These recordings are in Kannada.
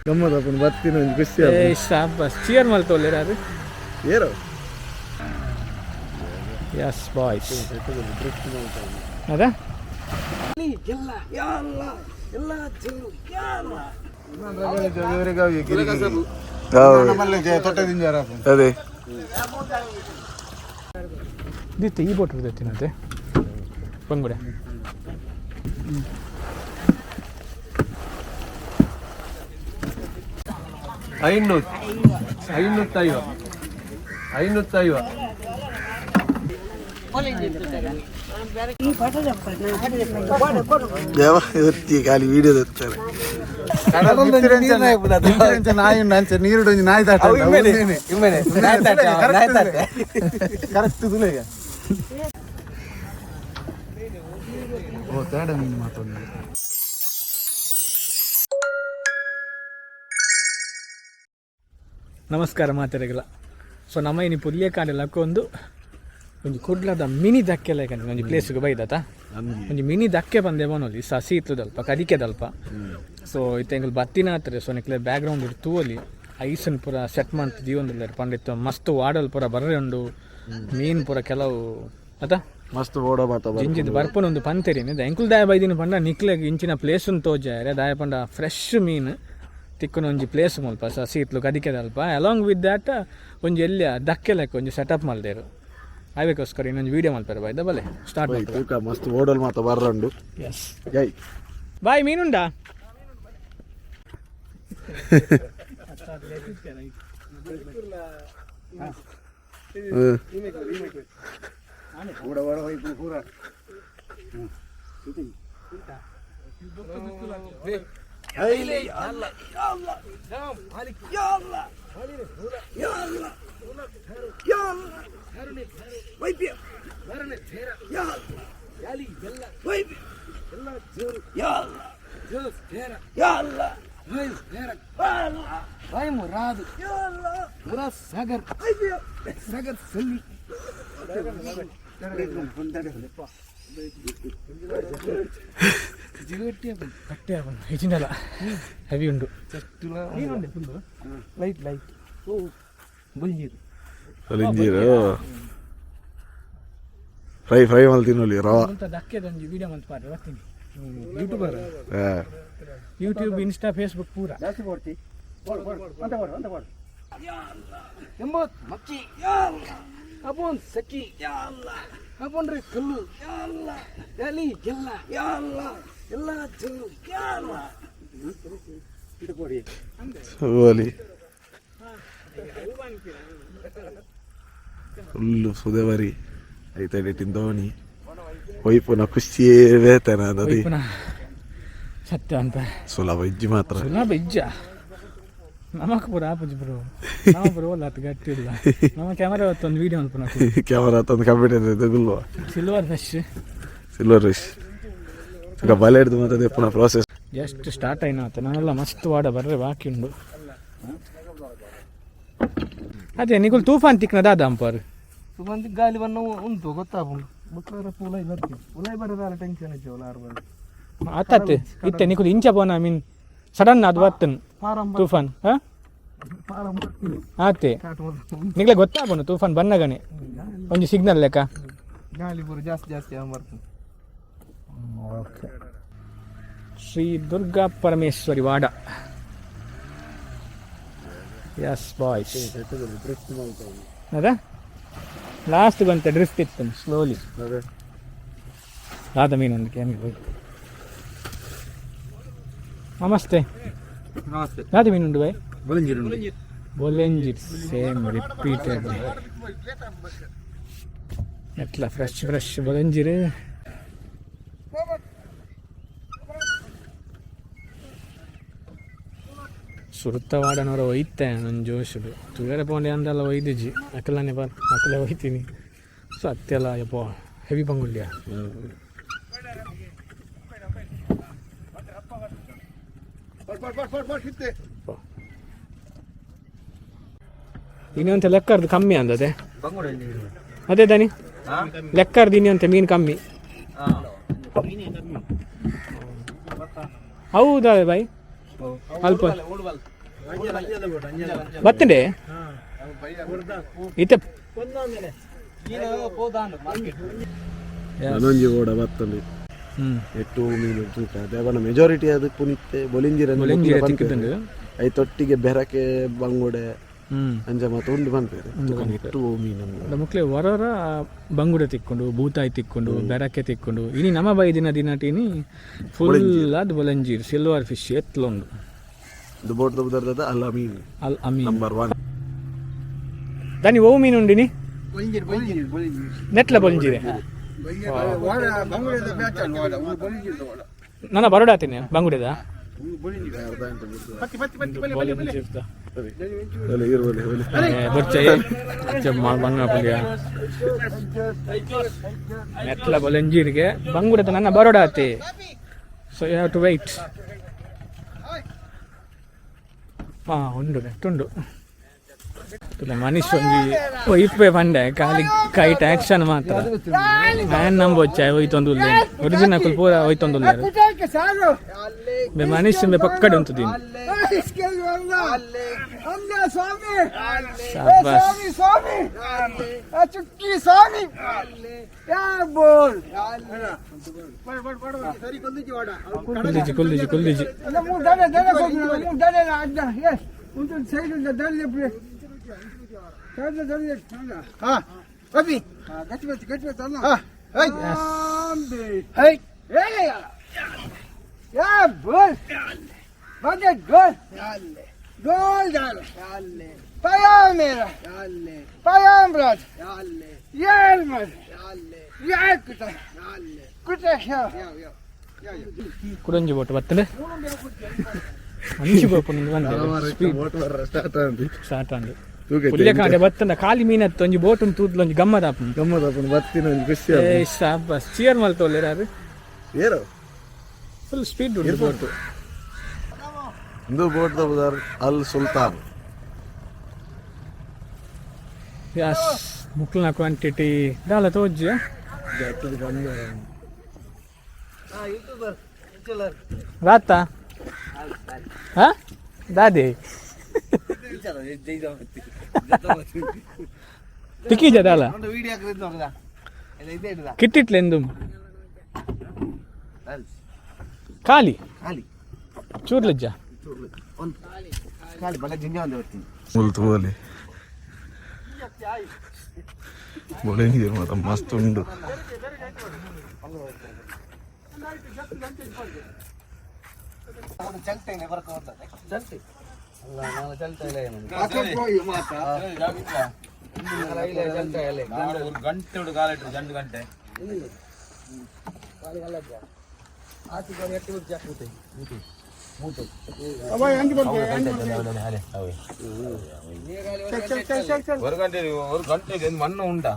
ಗಮ್ಮತ್ ಅಪ್ಪನ ಬರ್ತೀನಿ ಒಂದು ಖುಷಿ ಚಿಯರ್ ಮಾಡ್ತೋಲ್ಲ ಅದು ಏರೋ ಯಸ್ ಬಾಯ್ಸ್ ಅದಾ ಅದೇ ದಿತ್ತೆ ಈ ಬೋಟ್ ಇರ್ತೈತಿನಂತೆ ಬಂದ್ಬಿಡ ಖಾಲಿ ವಿಡಿಯೋ ತೆಗ್ತಾರೆ ನಾಯಿ ನೀರು ನಾಯಿ ಕರೆಕ್ಟ್ ತುಲೆಗೆ ಓ ತೇಡ ಮೀನು ಮಾತೊಂದು ನಮಸ್ಕಾರ ಮಾತಾಡಿಗಲ್ಲ ಸೊ ನಮ್ಮ ಇನ್ನು ಪುಲ್ಯ ಕಾಂಡೆಲ್ಲ ಒಂದು ಕುಡ್ಲದ ಮಿನಿ ಧಕ್ಕೆ ಲೆಕ್ಕ ಒಂದು ಪ್ಲೇಸ್ಗೆ ಬೈದತ್ತ ಒಂದು ಮಿನಿ ಧಕ್ಕೆ ಬಂದೆ ಬನ್ನೋಲಿ ಸಸಿಹಿತ್ಲುದಲ್ಪ ಕದಿಕೆದಲ್ಪ ಸೊ ಇತ್ತ ಬತ್ತಿನ ಹತ್ತಿರ ಸೊ ನಿಕ್ಲೆ ಬ್ಯಾಕ್ಗ್ರೌಂಡ್ ಇಟ್ಟು ಅಲ್ಲಿ ಐಸನ್ ಪೂರ ಸೆಟ್ ಮಾಡ್ತಿದ್ವಿ ಒಂದಿಲ್ಲ ಪಂಡಿತ್ತು ಮಸ್ತ್ ವಾಡಲ್ ಪೂರ ಬರ್ರೆ ಉಂಡು ಮೀನು ಪೂರ ಕೆಲವು ಅದ ಮಸ್ತ್ ಓಡೋ ಜಿಂಜಿದ್ ಬರ್ಪನೊಂದು ಪಂತೆರಿನಿ ಎಂಕುಲ್ ದಾಯ ಬೈದಿನ ಪಂಡ ನಿಕ್ಲೆಗೆ ಇಂಚಿನ ಪ್ಲೇಸನ್ನು ತೋಜಾರೆ ದಾಯ ಪಂಡ ಫ್ರೆಶ್ ಮೀನು ತಿಕ್ಕನ ಒಂಜಿ ಪ್ಲೇಸ್ ಮುಲ್ಪ ಸಸಿಹಿತ್ಲು ಕದಿಕೆದಲ್ಪ ಅಲಾಂಗ್ ವಿತ್ ದ್ಯಾಟ್ ಒಂಜಿ ಎಲ್ಲಿ ಧಕ್ಕೆ ಲೆಕ್ಕ ಒಂಜಿ ಸೆಟಪ್ ಮಲ್ದೇರು ಅದಕ್ಕೋಸ್ಕರ ಇನ್ನೊಂದು ವೀಡಿಯೋ ಮಲ್ಪೇರು ಬಾಯ್ದ ಬಲೆ ಸ್ಟಾರ್ಟ್ ಮಾಡ್ತಾರೆ ಮಸ್ತ್ ಓಡಲ್ ಮಾತ ಬರ್ರಂಡು ಎಸ್ ಜೈ ಬಾಯ್ ಮೀನುಂಡಾ ಹೆಚ್ಚಿನಲ್ಲ ಹೆವಿ ಉಂಟು ಲೈಟ್ ಲೈಟ್ ಫ್ರೈ ಫ್ರೈ ಮಲ್ತೀನಿ ರವಾ ಧಕ್ಕೆದೊಂದು ವಿಡಿಯೋ ಮಂತ್ ಪಾಡ್ರೆ ಬರ್ತೀನಿ ಯೂಟ್ಯೂಬರ್ ಯೂಟ್ಯೂಬ್ ಇನ್ಸ್ಟಾ ಫೇಸ್ಬುಕ್ ಪೂರ ಮಕ್ಕಿ ಅಬೋನ್ ಸಕ್ಕಿ ಅಬೋನ್ರಿ ಕಲ್ಲು ಎಲಿ ಎಲ್ಲ ಎಲ್ಲ ಫುಲ್ಲು ಸುದೇವರಿ ಐತೆ ಧೋನಿ ವೈಪುನ ಖುಷಿಯೇ ವೇತನ ಅದದಿ ಸತ್ಯ ಅಂತ ಸುಲಭ ಇಜ್ಜಿ ಮಾತ್ರ ಸುಲಭ ಇಜ್ಜ ನಮಕ್ ಪೂರ ಆಪುಜ್ ಬ್ರೋ ನಮ್ಮ ಬ್ರೋ ಅಲ್ಲ ಗಟ್ಟಿ ಇಲ್ಲ ನಮ್ಮ ಕ್ಯಾಮರಾ ಒಂದು ವಿಡಿಯೋ ಅನ್ಪುನ ಕ್ಯಾಮರಾ ತಂದು ಕಂಪ್ಯೂಟರ್ ತೆಗುಲ್ವ ಸಿಲ್ವರ್ ಫಿಶ್ ಈಗ ಬಲೆ ಹಿಡಿದು ಮತ್ತೆ ಪುನಃ ಪ್ರೋಸೆಸ್ ಜಸ್ಟ್ ಸ್ಟಾರ್ಟ್ ಆಯ್ತು ನಾನೆಲ್ಲ ಮಸ್ತ್ ವಾಡ ಬರ್ರೆ ಬಾಕಿ ಉಂಡು ಅದೇ ನಿಗುಲ್ ತೂಫಾನ್ ತಿಕ್ನದ ಅಂಪರ್ ತೂಫಾನ್ ಗಾಳಿ ಬಣ್ಣ ಉಂಟು ಗೊತ್ತಾಗ್ಬೋದು ಬುಕ್ಕಾರ ಪುಲೈ ಬರ್ತೀವಿ ಪುಲೈ ಬರೋದಾರ ಟೆನ್ಷನ್ ಇದ್ದೇವಲ್ಲ ಆರು ಆತತ್ತೆ ಇತ್ತೆ ನಿಗುಲ್ ಇಂಚ ಬೋನ ಮೀನ್ ಸಡನ್ ಅದು ಬರ್ತನ್ ತೂಫಾನ್ ಆತೆ ನಿಗ್ಲೆ ಗೊತ್ತಾಗ್ಬೋನು ತೂಫಾನ್ ಬನ್ನಗನೆ ಒಂದು ಸಿಗ್ನಲ್ ಲೆಕ್ಕ ಗಾಳಿ ಪೂರ ಜಾಸ್ತಿ ಬರ್ತದೆ ಓಕೆ ಶ್ರೀ ದುರ್ಗಾ ಪರಮೇಶ್ವರಿ ವಾಡ ಯಸ್ ಬಾಯ್ಸ್ ಅದ ಲಾಸ್ಟ್ ಬಂತ ಡ್ರಿಫ್ಟ್ ಇತ್ತು ಸ್ಲೋಲಿ ಆದ ಮೀನೊಂದು ಕ್ಯಾಮಿಗೆ ನಮಸ್ತೆ ಯಾವ್ದು ಮೀನುಂಡು ಬಾಯ್ ಬೊಲೆಂಜಿರ್ ಸೇಮ್ ರಿಪೀಟೆಡ್ ಎಟ್ಲ ಫ್ರೆಶ್ ಬೊಲೆಂಜಿರ್ ಸುರುತ್ತವಾಡನವರ ಒಯ್ತೆ ನನ್ನ ಜೋಶುಡು ತುಳರೆ ಪೋಂಡೆ ಅಂದೆಲ್ಲ ಒಯ್ದಿಜ್ಜಿ ಅಕ್ಕಲನೇ ಅಕ್ಕಲೆ ಒಯ್ತೀನಿ ಸೊ ಅತ್ತೆಲ್ಲ ಯಪ್ಪ ಹೆವಿ ಬಂಗುಲ್ಯ ಇನ್ನೊಂತ ಲೆಕ್ಕರ್ದು ಕಮ್ಮಿ ಅಂದದೆ ಅದೇ ದನಿ ಲೆಕ್ಕರ್ದು ಇನ್ನೊಂತ ಮೀನು ಕಮ್ಮಿ ಹೌದಾ ಬಾಯ್ ಅಲ್ಪ ಬತ್ತಂಡೆ ಇತ್ತೆ ನನೊಂಜಿ ಓಡ ಬತ್ತಂಡೆ ಎಟ್ಟು ಮೀನು ತೂಕ ದೇವನ ಮೆಜಾರಿಟಿ ಅದಕ್ಕೆ ಪುನಿತ್ತೆ ಬೊಲಿಂಜಿರ ಐ ತೊಟ್ಟಿಗೆ ಬೆರಕೆ ಬಂಗುಡೆ ಅಂಜ ಮತ್ತೆ ಉಂಡು ಬಂದ್ಬೇರೆ ಎಟ್ಟು ಮೀನು ಮುಕ್ಲೆ ಹೊರ ಬಂಗುಡೆ ತಿಕ್ಕೊಂಡು ಬೂತಾಯಿ ತಿಕ್ಕೊಂಡು ಬೆರಕೆ ತಿಕ್ಕೊಂಡು ಇನಿ ನಮ್ಮ ಬೈ ದಿನಟೀನಿ ಫುಲ್ ಅದು ಬೊಲಂಜೀರ್ ಸಿಲ್ವರ್ ಫಿಶ್ ಎತ್ಲೊಂದು ಇದು ಬೋಟ್ ತಪ್ಪದ ಅಲ್ಲ ಮೀನು ನಂಬರ್ 1 దాని ఓ మీను ఉండిని నెట్ల బొలింజిరే ನನ್ನ ಬರೋಡಾತೀನಿ ಬಂಗುಡೆದ నెట్ల బొలింజిರಿಗೆ ಬಂಗುಡೆದ ನನ್ನ ಬರೋಡಾತಿ so you have to wait ಉಂಡು ನೆಟ್ಟುಂಡು ಮನುಷ್ಯ ಇಪ್ಪೆ ಪಂಡೆ ಖಾಲಿ ಕೈಟ್ ಆಕ್ಷನ್ ಮಾತ್ರ ನಾನು ನಂಬೊಚ್ಚ ಹೋಯ್ತೊಂದು ಒರಿಜಿನಲ್ ಪೂರ ಹೋಯ್ತೊಂದು ಮನುಷ್ಯ ಪಕ್ಕಡೆ ಉಂಟು ಕುಲ್ದಿಜಿ papi gati Allah hey ya bol bade gol gol dal payam mera payam brad yal mad yakuta kuta ya ಕುರಂಜಿ ಬೋಟ್ ಬರ್ತದೆ ಮಂಚಿ ಬೋಪುಂಡು ಬಂದೆ ಸ್ಟಾರ್ಟ್ ಆಂಡು ಪುಲ್ಯಕಾಂಡೆ ಬತ್ತಂಡ ಖಾಲಿ ಮೀನತ್ತು ಒಂಜಿ ಬೋಟ್ ತೂತ್ಲ ಒಂಜಿ ಗಮ್ಮದಾಪುಂಡು ಬತ್ತಿನ ಒಂಜಿ ಖುಷಿ ಸಾಬಸ್ ಚಿಯರ್ ಮಲ್ತೋಲ್ಲೇರಾರು ಏರೋ ಫುಲ್ ಸ್ಪೀಡ್ ಉಂಟು ಬೋಟ್ ಇಂದು ಬೋಟ್ ತಪ್ಪದಾರ್ ಅಲ್ ಸುಲ್ತಾನ್ ಯಸ್ ಮುಕ್ಲನ ಕ್ವಾಂಟಿಟಿ ದಾಲ ತೋಜ್ಜಿ ರಾತ ಹಾ ದಾದೆ ತಿಕ್ಕಿ ಜದಾಲ ಕಿಟ್ಟಿಟ್ಲೆಂದು ಖಾಲಿ ಚೂರ್ಲಜ್ಜ ಮುಲ್ತುವಲಿ ಬೊಳೆಂಜಿ ಮಾತ ಮಸ್ತ್ ಉಂಡು ಗಂಟೆ ಕಾಲಿಟ್ಟು 2 ಗಂಟೆ ஒரு ಗಂಟೆಗೆ ಮಣ್ಣು ಉಂಟಾ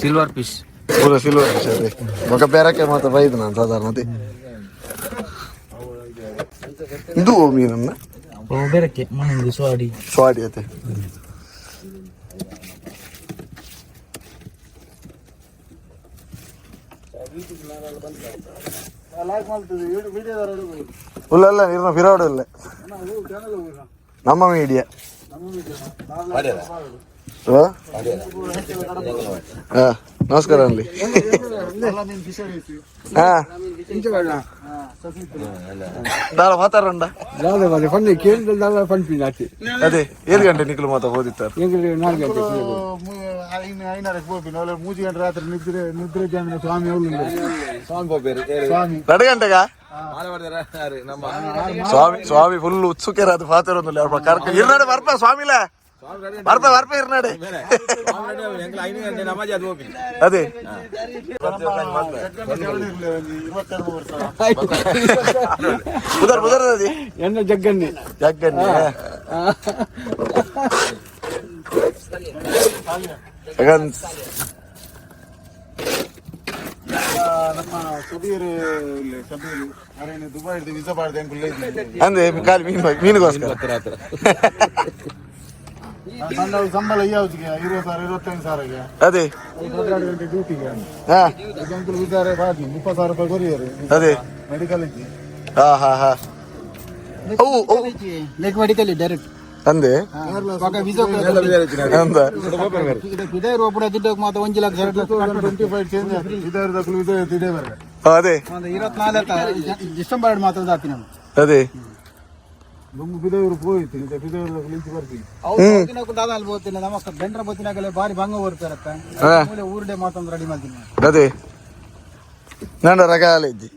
ಸಿಲ್ವರ್ ಫಿಶ್ ಪೂರ ಸಿಲ್ವರ್ ಫಿಶ್ ಅದೇ ಮಗ ಬೇರಕ್ಕೆ ಮಾತ್ರ ಬೈದು ನಾನು ಸಾಧಾರಣ ಇದು ಮೀನನ್ನ ಬೇರಕ್ಕೆ ಮಣ್ಣು ಸ್ವಾಡಿ ಅತೆ ಉಲ್ಲ ನೀರಿನ ಫಿರಾಡು ಇಲ್ಲ ನಮ್ಮ ಮೀಡಿಯಾ ನಮಸ್ಕಾರ ಅಲ್ಲಿ ದಾರ ಮಾತಾಡಂಡ ಅದೇ 7 ಗಂಟೆ ನಿಕ್ಲು ಮಾತಾ ಓದಿತ್ತಾರೆ 4 ಗಂಟೆ 3 ಗಂಟೆ ರಾತ್ರಿ ನಿದ್ರೆ ಜಾಮಿನ ಸ್ವಾಮಿ ಎರಡು ಗಂಟೆಗ ಸ್ವಾಮಿ ಫುಲ್ ಉತ್ಸುಕರಾದ ಪಾತ್ರ ಕರ್ಕ ಇರ್ನಾಡೆ ಬರ್ಪ ಸ್ವಾಮಿಲ ಬರ್ಪ ಇರ್ನಾಡೆ ಅದೇ ಬುಧರ್ ಅದೇ ಎನ್ನ ಜಗ್ಗನ್ನಿ ನಮ್ಮ ಸುಧೀರ್ ದುಬೈ ವೀಸಾ ಮಾಡಿದೆ ಅಂದ್ರೆ ಖಾಲಿ ಮೀನಿಗೋಸ್ಕರ ಸಂಬಳ ಯಾವ್ದಿಗೆ 20,000 25,000 ಅದೇ 14 ಗಂಟೆ ಡ್ಯೂಟಿಗೆ ಬ್ಯಾಂಕಲ್ಲಿ ವಿಚಾರ ಬಾಕಿ 30,000 ರೂಪಾಯಿ ಕೊರಿಯರು ಅದೇ ಮೆಡಿಕಲ್ ಇದ್ದಿ ಹಾ ಲೆಕ್ ಮೆಡಿಕಲ್ ಡೈರೆಕ್ಟ್ ಅಂದೆ ಇದೇ ರೋಪಣ ತಿದ್ದಕ್ಕೆ ಮಾತ್ರ 1 ಲಕ್ಷ 25 ಚೇಂಜ್ ಇದೇ ಬರ ಅದೇ 24 ಡಿಸೆಂಬರ್ ಮಾತ್ರ ಹಾಕಿ ನಾನು ಅದೇ ಬಿದವರು ಹೋಯ್ತು ಬಿದವರು ನಿಂತು ಬರ್ತೀನಿ ಅಲ್ಲಿ ಹೋಗ್ತೀನಿ ನಮ್ಮ ಬೆಂಡ್ರ ಬತ್ತಿನಾಗಲೇ ಬಾರಿ ಭಂಗ ಬರ್ತಾರತ್ತ ಊರ್ಡೆ ಮಾತೊಂದು ರೆಡಿ ಮಾಡ್ತೀನಿ ಅದೇ ನಾನು ರಗಾಲ ಇದ್ದಿ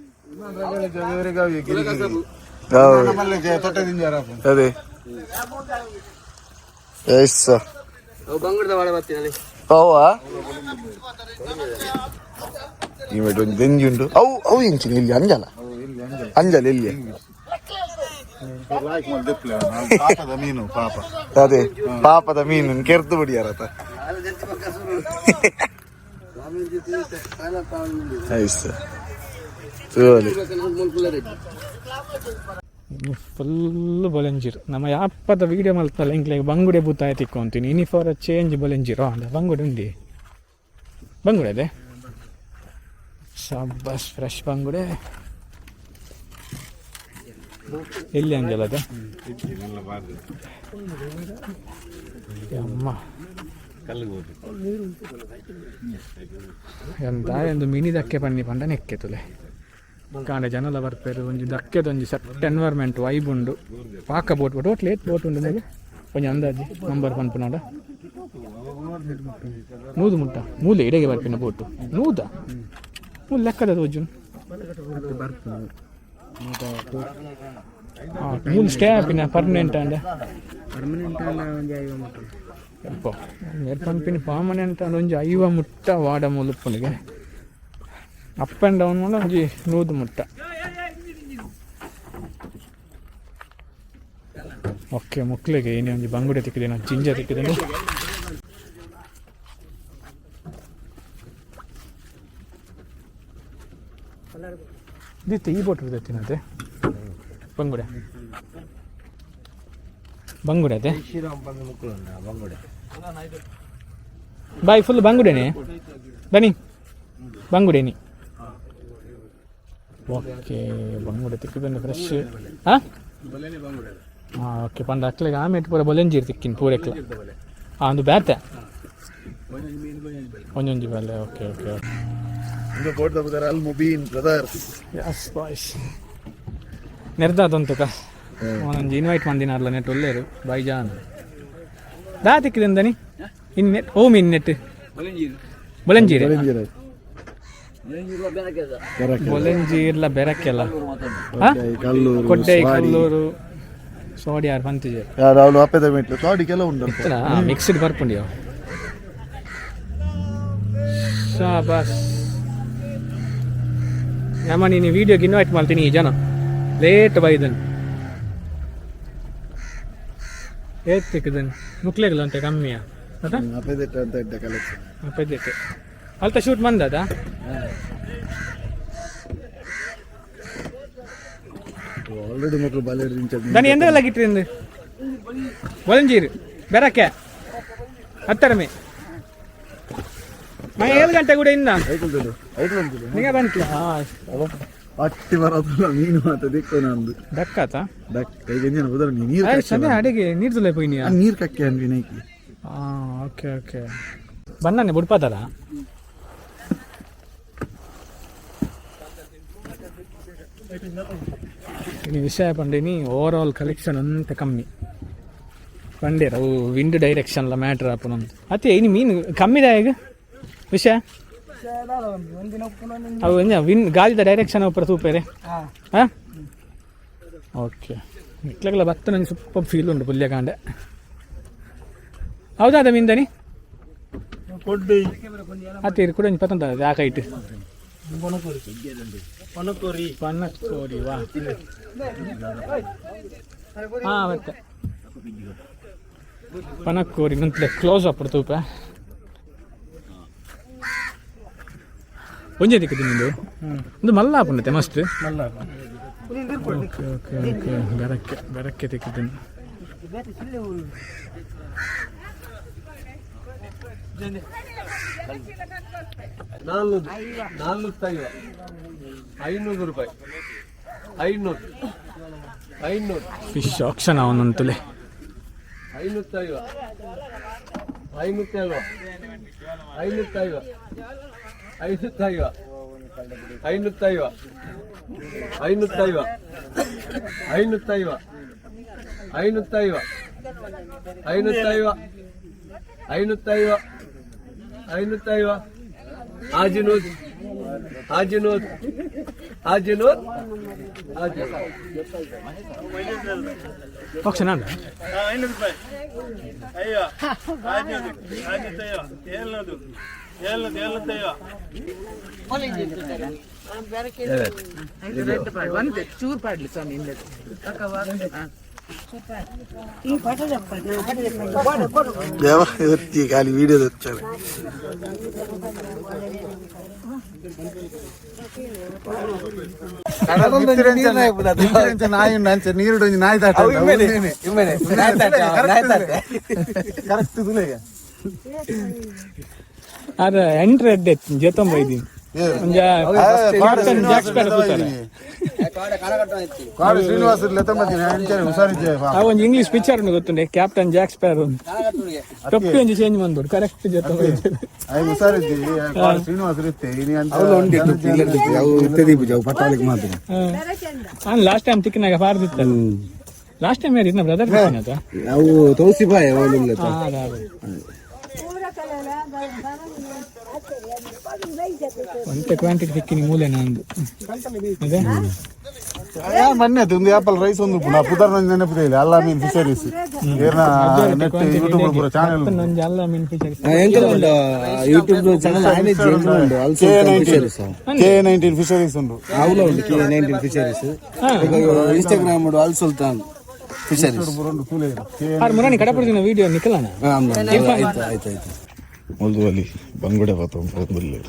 ತೊಟ್ಟದಿಂದ ಅದೇ ಎಸ್ ಬಂಗುಡದ ಒಳ ಬರ್ತೀನಿ ಅವಾ ಈ ಮೇಟ್ ಒಂದು ದೆಂಜಿ ಉಂಟು ಅವು ಹೆಂಚಿನ ಇಲ್ಲಿ ಅಂಜಲ ಇಲ್ಲಿ ಮೀನು ಪಾಪ ಅದೇ ಪಾಪದ ಮೀನು ಕೆರ್ದು ಬಿಡಿಯಾರತ ಫುಲ್ ಬೊಲೆಂಜಿರು ನಮ್ಮ ಯಾಪದ ವೀಡಿಯೋ ಮಲ್ಪಲ್ಲ ಇಂಕ್ಲೆಗೆ ಬಂಗುಡೆ ಬೂತಾಯ ತಿಕ್ಕೊಂತೀನಿ ಇನಿ ಫಾರ್ ಅ ಚೇಂಜ್ ಬೊಲೆಂಜಿರು ಅಂದ ಬಂಗುಡೆ ಉಂಡಿ ಬಂಗುಡೆ ಅದೇ ಸಾಬಸ್ ಫ್ರೆಶ್ ಬಂಗುಡೆ ಎಲ್ಲಿ ಅಂಜಲ ಅದೇ ಅಮ್ಮ ಎಂತ ಒಂದು ಮಿನಿ ದಕ್ಕೆ ಪನ್ನಿ ಪಂಡ ನೆಕ್ಕೆ ತುಲೆ ಕಾಂಡೆ ಜನಲ ಬರ್ಪೇರು ಒಂಜಿ ದಕ್ಕೆದೊಂಜಿ ಸೆಟ್ ಎನ್ವೈರ್ಮೆಂಟ್ ವೈಬ್ ಉಂಡು ಪಾಕ ಬೋಟ್ ಟೋಟ್ಲ್ ಏತ್ ಬೋಟ್ ಉಂಡು ಮೇಲೆ ಒಂಜಿ ಅಂದಾಜಿ ನಂಬರ್ ಪನ್ಪುನಾಡ ನೂದು ಮುಟ್ಟ ಮೂಲೆ ಇಡೆಗೆ ಬರ್ಪಿನ ಬೋಟು ನೂದ ಮೂಲೆ ಲೆಕ್ಕದ ರೋಜು ಮೂಲು ಸ್ಟೇ ಆಪಿನ ಪರ್ಮನೆಂಟ್ ಅಂಡ ಪಂಪಿನ ಪರ್ಮನೆಂಟ್ ಅಂಡ ಒಂಜಿ 5 ಮುಟ್ಟ ವಾಡ ಮುಲುಪ್ಪನಿಗೆ ಅಪ್ ಆ್ಯಂಡ್ ಡೌನ್ ಮಾಡ ಒಂಜಿ 100 ಮುಟ್ಟ ಓಕೆ ಮುಕ್ಳಿಗೆ ಏನೇ ಒಂಜಿ ಬಂಗುಡೆ ತಿಕ್ಕಿದೆ ನಾನು ಜಿಂಜ ತಿಕ್ಕಿದ್ದೇನೆ ದಿತ್ತೆ ಈ ಬೋಟ್ ಬಿದ್ದತ್ತಿನಂತೆ ಬಂಗುಡೆ ಬಂಗುಡೆ ಅದೇ ಬಾಯ್ ಫುಲ್ ಬಂಗುಡೆನೆ ಬನ್ನಿ ಬಂಗುಡೆನಿ ಓಕೆ ಬಂಗುಡೆ ತಿಕ್ಕಿದಂಡು ಫ್ರೆಶ್ ಹಾಂ ಓಕೆ ಪಂಡ ಅಕ್ಲೆಗೆ ಆಮೇಲೆ ಪೂರ ಬೊಲೆಂಜೀರು ತಿಕ್ಕಿನ ಪೂರೆಕ್ಲ ಒಂದು ಬ್ಯಾತೆ ಒಂಜೊಂಜಿ ಬಲ್ಲೆ ಓಕೆ ಓಕೆ ಯಸ್ ಬಾಯ್ಸ್ ನೆರ್ದಾದಂತಕ ಒಂದೊಂದು ಇನ್ವೈಟ್ ಮಂದಿನಾರ್ಲ ನೆಟ್ ಒಳ್ಳೆಯರು ಬೈ ಜಾನ್ ದಾ ತಿಕ್ಕಿದಂದನಿ ಇನ್ ನೆಟ್ ಓಮ್ ಇನ್ ನೆಟ್ ಬೊಲೆಂಜೀರೆ ಬೊಲೆಂಜೀರ್ಲ ಬೆರಕೆಲ್ಲ ಕೊಡ್ಡೆ ಕಲ್ಲೂರು ಸೋಡಿಯಾರ್ ಪಂತಿಜೆ ಮಿಕ್ಸ್ಡ್ ಬರ್ಪುಂಡಿಯೋ ಶಾಬಾಸ್ ನಮ್ಮ ನೀನು ವಿಡಿಯೋಗೆ ಇನ್ವೈಟ್ ಮಾಡ್ತೀನಿ ಈ ಜನ ಲೇಟ್ ಬೈದನ್ ಏತ್ ತಿಕ್ಕದನ್ ಮುಕ್ಲೆಗಲ್ಲ ಅಂತ ಕಮ್ಮಿಯ ಅಪೆದೆಟ್ಟೆ ಅಲ್ತ ಶೂಟ್ ಬಂದದ దాని ఎందుకు లగిట్టింది ఒలంజీరు బెరకే ಹತ್ತರಮೆ ಮೈ 7 ಗಂಟೆ ಕೂಡ ಇಂದ ನಿಮಗೆ ಬಂತು ಅಟ್ಟಿ ಬರೋದಿಲ್ಲ ಮೀನು ಮಾತ ದಿಕ್ಕು ನಂದು ದಕ್ಕಾತ ದಕ್ಕ ಈಗ ಎಂಜಿನ ಬದಲು ನೀರು ಸಂದೆ ಅಡಿಗೆ ನೀರು ತುಲೆ ಪೋಯಿ ನೀರು ಕಕ್ಕೆ ಅನ್ವಿ ನೈಕಿ ಓಕೆ ಓಕೆ ಬಣ್ಣನೆ ಬುಡ್ಪಾತಾರ ಈ ವಿಷಯ ಪಂಡೇನಿ ಓವರ್ ಆಲ್ ಕಲೆಕ್ಷನ್ ಅಂತ ಕಮ್ಮಿ ಪಂಡೇರ ಅವು ವಿಂಡ್ ಡೈರೆಕ್ಷನ್ಲ ಮ್ಯಾಟ್ರ್ ಆಪನೊಂದು ಅತ್ತೆ ಇನ್ನು ಮೀನು ಕಮ್ಮಿದ ಈಗ ವಿಷಯ ಅವು ವಿನ್ ಗಾಳಿದ ಡೈರೆಕ್ಷನ್ ಒಪ್ಪರ ತೂಪೇರೆ ಹಾಂ ಓಕೆ ಇಟ್ಲಾಗಲ್ಲ ಭತ್ತ ನಂಗೆ ಸೂಪರ್ ಫೀಲ್ ಉಂಟು ಪುಲ್ಯ ಕಾಂಡೆ ಹೌದಾ ಅದ ಮೀನ್ದನಿ ಕೊಡ್ಡಿ ಹತ್ತಿರ ಕೂಡ ಪತ್ತಂತ ಆ ಕೈಟ್ ಪನಕೋರಿ ಪನ್ನಕೋರಿ ವಾ ಹಾಂ ಮತ್ತೆ ಪನಕೋರಿ ನಂತಲೇ ಕ್ಲೋಸ್ ಅಪ್ ತೂಪ ಒಂಜೆ ದಿಕ್ಕದು ನಿಂದು ಒಂದು ಮಲ್ಲ ಪುಣ್ಣತೆ ಮಸ್ತ್ ಓಕೆ ಓಕೆ ಓಕೆ ಬೆರಕ್ಕೆ ತೆಕ್ಕಿದ್ದೀನಿ ₹500 ಫಿಶ್ ಆಕ್ಷನ್ ಅವನಂತಲೇ 500 ಆಕ್ಷನ್ ಅಲ್ಲ ಚೂರ್ ಪಾಡ್ಲಿ ಸ್ವಾಮಿ ಖಾಲಿ ವಿಡಿಯೋ తెచ్చారు నాయి నీరుడు నాయి దాట ಅದ ಎಂಟ್ರಿ ಅಡ್ಡೆ ಜೊತೆ ಬೈದೀನಿ ಒಂದು ಇಂಗ್ಲಿಷ್ ಪಿಕ್ಚರ್ ಗೊತ್ತುಂಡೆ ಕ್ಯಾಪ್ಟನ್ ಜಾಕ್ ಸ್ಪ್ಯಾರೋ ಟೊಪ್ಪಿ ಒಂಜಿ ಚೇಂಜ್ ಮಾಡ್ಬೋದು ಕರೆಕ್ಟ್ ಜೊತೆ ಲಾಸ್ಟ್ ಟೈಮ್ ತಿಕ್ಕಿನಾಗ ಪಾರ್ದಿತ್ತ ಲಾಸ್ಟ್ ಟೈಮ್ ಯಾರು ಬ್ರದರ್ ಅವು ತೋಸಿ ಬಾಯ್ ಒಂತೆ ಕ್ವಾಂಟಿಟಿ ತಿಕ್ಕಿನಿ ಮೂಲೆ ನಂದು ಅದೇ ಮೊನ್ನೆ ಒಂದು ಆಪಲ್ ರೈಸ್ ಒಂದು ಪುದರ್ ನೆನಪಿದೆ ಅಲ್ಲ ಮೀನ್ ಫಿಶರೀಸ್ ಯೂಟ್ಯೂಬ್ ಚಾನೆಲ್ ಅಲ್ಲ ಮೀನ್ fisheries YouTube channel K19 fisheries ಉಂಟು ಅವಲ ಉಂಟು K19 ಫಿಶರೀಸ್ ಇನ್ಸ್ಟಾಗ್ರಾಮ್ ಅಲ್ ಸುಲ್ತಾನ್ ಫಿಶರೀಸ್ ಮುರಾನಿ ಕಡಪಡಿನ ವಿಡಿಯೋ ನಿಕಲನ ಆಯ್ತಾಯ್ತು ಮೊದಲು ಅಲ್ಲಿ ಬಂಗುಡೆ ಮೊದಲು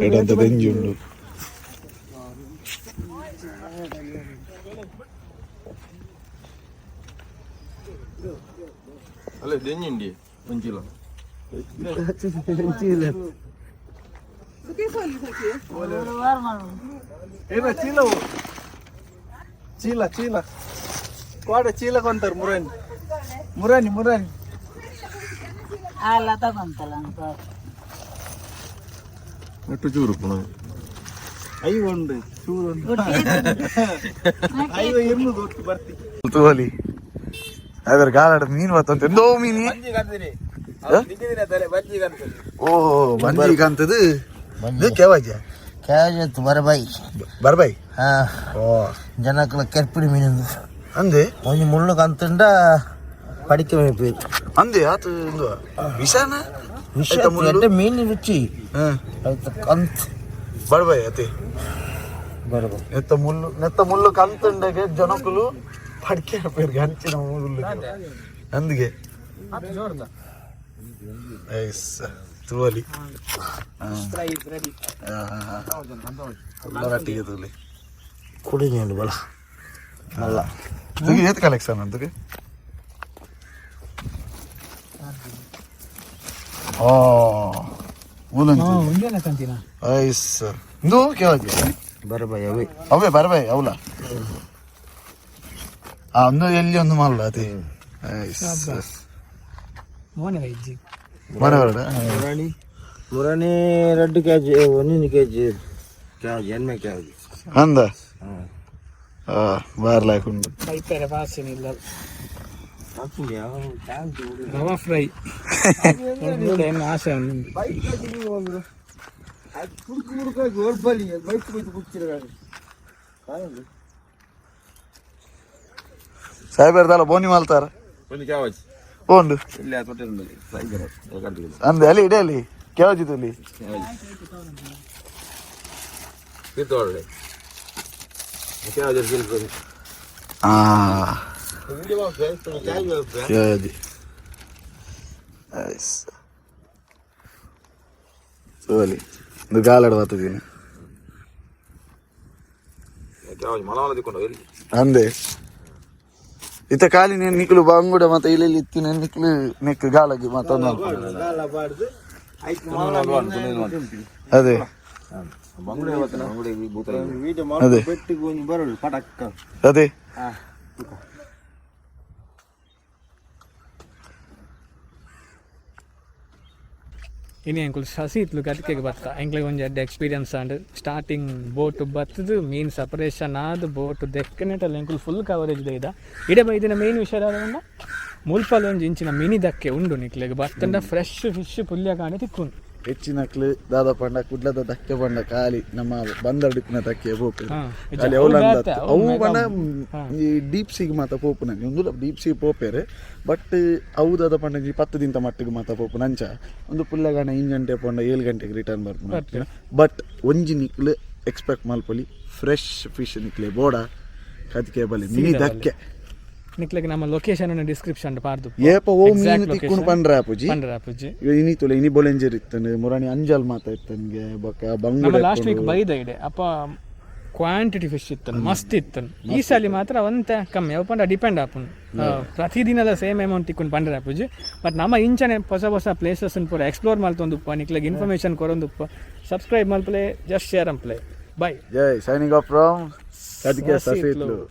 ಎಡಂತ ಬೆಂಜಿ ಉಂಡು ಅಲ್ಲೇ ದೆಂಜಿಂಡಿ ಒಂಚಿಲ ಚೀಲ ಚೀಲ ಕೋಡ ಚೀಲ ಕೊಂತಾರ ಮುರಾನಿ ಅಲ್ಲ ತಗೊಂತಲ್ಲ ಒಟ್ಟು ಚೂರು ಪುಣ ಐವೊಂದು ಚೂರು ಬರ್ತಿ ಅದ್ರ ಗಾಲಾಡ ಮೀನ್ ಬರ್ತಂತ ಎಂದೋ ಮೀನಿ ಓ ಬಂಜಿ ಕಾಂತದು ಕೇವಾಜ ಕ್ಯಾಜ್ ಬರ್ಬಾಯ್ ಜನಕ್ಕಲ ಕೆರ್ಪಿಡಿ ಮೀನು ಅಂದೆ ಒಂಜಿ ಮುಳ್ಳು ಕಂತಂಡ ಪಡಿಕೆ ಮೇಪಿ ಅಂದೆ ಆತು ವಿಷಾನ ಎಡ್ಡೆ ಮೀನು ರುಚಿ ಕಂತ್ ಬರ್ಬಾಯ್ ಅತಿ ಬರಬ ನೆತ್ತ ಮುಳ್ಳು ಕಂತಂಡಗೆ ಜನಕ್ಕಲು ಪಡಿಕೆ ಪೇರ್ಗೆ ಹಂಚಿನ ಮುಳ್ಳು ಅಂದಿಗೆ ತುವಲಿ ರಟ್ಟಿಗೆ ತುಲಿ ಕುಡಿ ನೀನು ಬಲ ಅಲ್ಲ ತುಗಿ ಏತ್ ಕಲೆಕ್ಷನ್ ಅಂತಗೆ ಇಂದು ಕೇಳಿ ಬರಬಾಯ್ ಅವೇ ಬರ್ಬಾಯ್ ಅವಲ ಒಂದು ಎಲ್ಲಿ ಒಂದು ಮಾಡಲ್ಲ ಅದೇ ಮನವರಡ ಮುರಾನಿ 2 kg 1 kg ಕ್ಯಾಜ್ ಎಣ್ಣೆ ಕ್ಯಾಜ್ ಅಂದ ಬಾರ್ಲಾಕೊಂಡು ಭಾಷೆನಿಲ್ಲ ರವಾ ಫ್ರೈ ಏನು ಆಸೆ ಸಾಹೇಬರ್ದಲ್ಲ ಬೋನಿ ಮಾಲ್ತಾರ ಒಂದು ಕ್ಯಾವಾಜ್ ಓಂಡು ಇಲ್ಲಿ ಅಂದೆ ಅಲ್ಲಿ ಇಡೇ ಅಲ್ಲಿ ಕೇವಜಿತ್ತು ಅಲ್ಲಿ ಕೇವಜಿ ಸೋಲಿ ಒಂದು ಗಾಲಾಡ ಬರ್ತದೀನಿ ಅಂದೆ ಇತ್ತ ಕಾಲಿ ನೀನು ನಿಕ್ಲು ಬಂಗುಡ ಮತ್ತೆ ಇಲ್ಲಿ ಇತ್ತಿನ ನಿಕ್ಲು ನೆಕ್ ಗಾಲಗಿ ಮತ್ತೊಂದು ಅದೇ ಅದೇ ಇನ್ನು ಎಂಕುಲು ಸಸಿಹಿತ್ಲು ಕದಿಕೆಗೆ ಬತ್ತ ಎಂಕ್ಲೆಗೆ ಒಂಜಿ ಎಡ್ಡೆ ಎಕ್ಸ್ಪೀರಿಯನ್ಸ್ ಆಂಡ್ ಸ್ಟಾರ್ಟಿಂಗ್ ಬೋಟ್ ಬತ್ತದು ಮೀನ್ ಸಪರೇಷನ್ ಆದ ಬೋಟ್ ದೆಕ್ಕನೆಟಲ್ಲ ಎಂಕುಲು ಫುಲ್ ಕವರೇಜ್ ದೈದ ಇಡೆ ಬೈದಿನ ಮೇನ್ ವಿಷಯ ಆದ ಮುಲ್ಪಲ್ ಒಂಜಿ ಇಂಚಿನ ಮಿನಿ ದಕ್ಕೆ ಉಂಡು ನಿಕ್ಲೆಗೆ ಬತ್ತಂಡ ಫ್ರೆಶ್ ಫಿಶ್ ಪುಲ್ಯ ಕಾಣೆ ತಿಕ್ಕುಂಡು ಹೆಚ್ಚಿನಕ್ಲು ದಾದ ಪಂಡ ಕುಡ್ಲದ ದಕ್ಕೆ ಪಂಡ ಖಾಲಿ ನಮ್ಮ ಬಂದಡಿಪಿನ ದಕ್ಕೆ ಪೋಪು ಅವು ಪಂಡ ಈ ಡೀಪ್ ಸಿಗ್ ಮಾತ ಪೋಪು ನಂಗೆ ಒಂದು ಡೀಪ್ ಸಿ ಪೋಪೇರೆ ಬಟ್ ಅವು ದಾದ ಪಂಡ 10 ದಿಂತ ಮಟ್ಟಿಗೆ ಮಾತ ಪೋಪು ನಂಚ ಒಂದು ಪುಲ್ಲಗಾಣ 5 ಗಂಟೆ ಪಂಡ 7 ಗಂಟೆಗೆ ರಿಟರ್ನ್ ಬರ್ಪು ಬಟ್ ಒಂಜಿ ನಿಕ್ಲು ಎಕ್ಸ್ಪೆಕ್ಟ್ ಮಲ್ಪೊಲಿ ಫ್ರೆಶ್ ಫಿಶ್ ನಿಕ್ಲೆ ಬೋಡ ಕದಿಕೆ ಬಲಿ ಮಿನಿ ದಕ್ಕೆ ನಿಕ್ಲೆಗೆ ನಮ್ಮ ಲೊಕೇಶನ್ ಅನ್ನು ಡಿಸ್ಕ್ರಿಪ್ಷನ್ ಪಾರ್ದು ಏಪ ಓ ಮೀನು ತಿಕ್ಕೊಂಡು ಪಂಡ್ರಾಪುಜಿ ಪಂಡ್ರಾಪುಜಿ ಇನಿ ತುಲೆ ಇನಿ ಬೊಲೆಂಜರ್ ಇತ್ತನೆ ಮುರಾಣಿ ಅಂಜಲ್ ಮಾತ ಇತ್ತನ್ಗೆ ಬೊಕ ಬಂಗುಡೆ ಲಾಸ್ಟ್ ವೀಕ್ ಬೈದ ಇಡೆ ಅಪ್ಪ ಕ್ವಾಂಟಿಟಿ ಫಿಶ್ ಇತ್ತನು ಮಸ್ತ್ ಇತ್ತನು ಈ ಸಲ ಮಾತ್ರ ಒಂತ ಕಮ್ಮಿ ಅವು ಪಂಡ ಡಿಪೆಂಡ್ ಆಪುನು ಪ್ರತಿದಿನದ ಸೇಮ್ ಅಮೌಂಟ್ ತಿಕ್ಕೊಂಡು ಪಂಡ್ರಾಪುಜಿ ಬಟ್ ನಮ್ಮ ಇಂಚನೆ ಹೊಸ ಹೊಸ ಪ್ಲೇಸಸ್ ಪೂರ ಎಕ್ಸ್ಪ್ಲೋರ್ ಮಲ್ತೊಂದುಪ್ಪ ನಿಕ್ಲೆಗೆ ಇನ್ಫಾರ್ಮೇಶನ್ ಕೊರೊಂದುಪ್ಪ ಸಬ್ಸ್ಕ್ರೈಬ್ ಮಲ್ಪಲೆ ಜಸ್ಟ್ ಶೇರ್ ಅಂಪ್ಲೆ ಬೈ ಜೈ signing off from Kadike Sasihithlu.